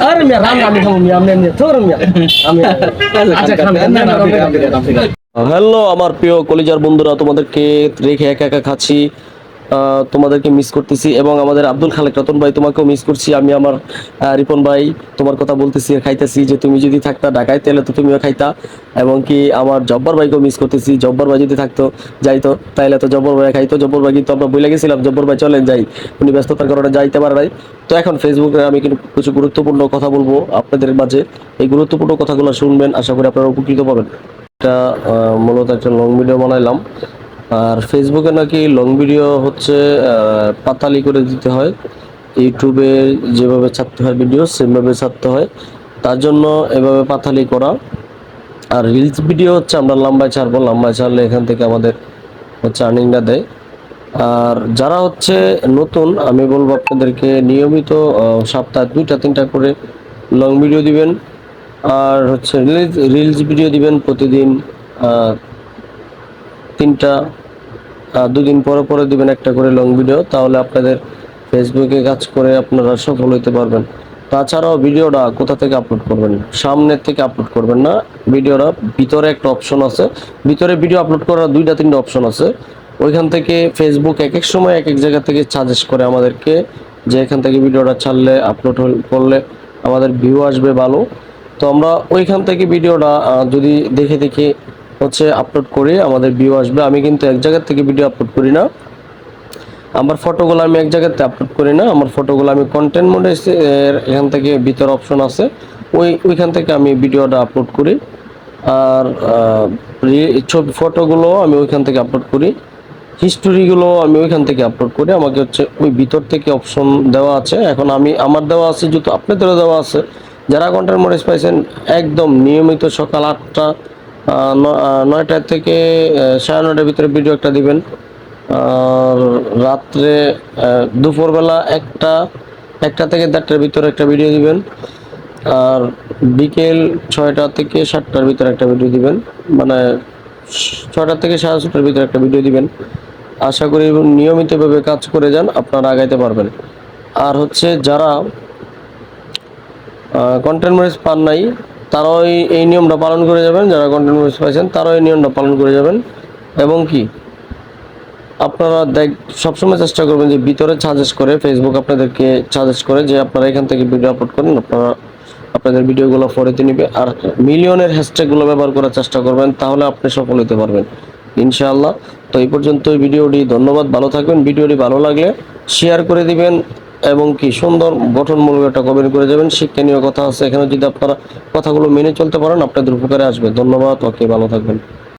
আরে মিয়া রাম আমি খাবো মিয়া আমি তোর মিয়া আমি আচ্ছা খান হ্যালো আমার প্রিয় কলিজার বন্ধুরা, তোমাদেরকে রেখে একা একা খাচ্ছি। তোমাদেরকে মিস করতেছি এবং আমাদের আব্দুল খালেক রতন ভাই তোমাকেও মিস করছি। আমি আমার রিপন ভাই তোমার কথা বলতেছি আর খাইতেছি যে তুমি যদি থাকতা ঢাকায় তাহলে তো তুমিও খাইতা, এবং কি আমার জব্বার ভাইকেও মিস করতেছি। জব্বার ভাই যদি থাকতো যাইতো তাইলে তো জব্বর ভাই খাইতো। জব্বর ভাই কিন্তু আমরা বলে গেছিলাম জব্বর ভাই চলেন যাই, উনি ব্যস্ততার কারণে যাইতে পারে নাই। তো এখন ফেসবুকে আমি কিন্তু কিছু গুরুত্বপূর্ণ কথা বলবো আপনাদের মাঝে। এই গুরুত্বপূর্ণ কথাগুলো শুনবেন, আশা করি আপনারা উপকৃত পাবেন। এটা মূলত একটা লং ভিডিও বানাইলাম। আর ফেসবুকে নাকি লং ভিডিও হচ্ছে পাতালি করে দিতে হয়, ইউটিউবে যেভাবে ছাড়তে হয় ভিডিও সেভাবে ছাড়তে হয়, তার জন্য এভাবে পাতালি করা। আর রিলস ভিডিও হচ্ছে আমরা লম্বায় ছাড়বো, লম্বায় ছাড়লে এখান থেকে আমাদের হচ্ছে আর্নিংটা দেয়। আর যারা হচ্ছে নতুন, আমি বলবো আপনাদেরকে নিয়মিত সপ্তাহে 2টা 3টা করে লং ভিডিও দিবেন। আর হচ্ছে রিলস ভিডিও দিবেন প্রতিদিন 3টা, 2 দিন পরে পরে দিবেন একটা করে লং ভিডিও। তাহলে আপনাদের ফেসবুকে কাজ করে আপনারা সফল হতে পারবেন। তাছাড়াও ভিডিওটা কোথা থেকে আপলোড করবেন, সামনের থেকে আপলোড করবেন না। ভিডিওটা ভিতরে একটা অপশন আছে, ভিতরে ভিডিও আপলোড করার 2টা 3টা অপশন আছে। ওইখান থেকে ফেসবুক এক এক সময় এক এক জায়গা থেকে সাজেস্ট করে আমাদেরকে যে এখান থেকে ভিডিওটা ছাড়লে আপলোড করলে আমাদের ভিউ আসবে ভালো। তো আমরা ওইখান থেকে ভিডিওটা যদি দেখে দেখে হচ্ছে আপলোড করি আমাদের ভিউ আসবে। আমি কিন্তু এক জায়গা থেকে ভিডিও আপলোড করি না, আমার ফটোগুলো আমি এক জায়গাতে আপলোড করি না। আমার ফটোগুলো আমি কন্টেন্ট মোডে এখান থেকে ভিতর অপশন আছে, ওইখান থেকে আমি ভিডিওটা আপলোড করি। আর ছবি ফটোগুলো আমি ওইখান থেকে আপলোড করি, হিস্টোরিগুলো আমি ওইখান থেকে আপলোড করি। আমাকে হচ্ছে ওই ভিতর থেকে অপশন দেওয়া আছে। এখন আমি আমার দেওয়া আছে যেহেতু আপনাদেরও দেওয়া আছে, যারা কন্টেন্ট মডেস পাইছেন একদম নিয়মিত সকাল 8টা 9টা থেকে 9:30টার ভিতরে ভিডিও একটা দিবেন। আর রাত্রে দুপুরবেলা 1টা থেকে 1:30টার ভিতরে একটা ভিডিও দিবেন। আর বিকেল 6টা থেকে 7টার ভিতরে একটা ভিডিও দিবেন, মানে 6টা থেকে 6:30টার ভিতরে একটা ভিডিও দিবেন। আশা করি নিয়মিতভাবে কাজ করে যান, আপনারা আগাইতে পারবেন। আর হচ্ছে যারা কন্টেন্ট মনিটাইজ পান নাই তারাও এই নিয়মটা পালন করে যাবেন, যারা কন্টেন্ট মনিটাইজ পাইছেন তারাও এই নিয়মটা পালন করে যাবেন। এবং কি আপনারা সবসময় চেষ্টা করবেন যে ভিতরে সাজেস্ট করে ফেসবুক আপনাদেরকে সাজেস্ট করে যে আপনারা এখান থেকে ভিডিও আপলোড করেন, আপনারা আপনাদের ভিডিওগুলো ফলোতে নিবে। আর মিলিয়নের হ্যাশট্যাগুলো ব্যবহার করার চেষ্টা করবেন, তাহলে আপনি সফল হতে পারবেন ইনশাআল্লাহ। তো এই পর্যন্ত এই ভিডিওটি, ধন্যবাদ, ভালো থাকবেন। ভিডিওটি ভালো লাগলে শেয়ার করে দিবেন এবং কি সুন্দর গঠনমূলক একটা কমেন্ট করে যাবেন। শিক্ষণীয় কথা আছে এখানে, যদি আপনারা কথাগুলো মেনে চলতে পারেন আপনাদের উপকারে আসবে। ধন্যবাদ, ওকে, ভালো থাকবেন।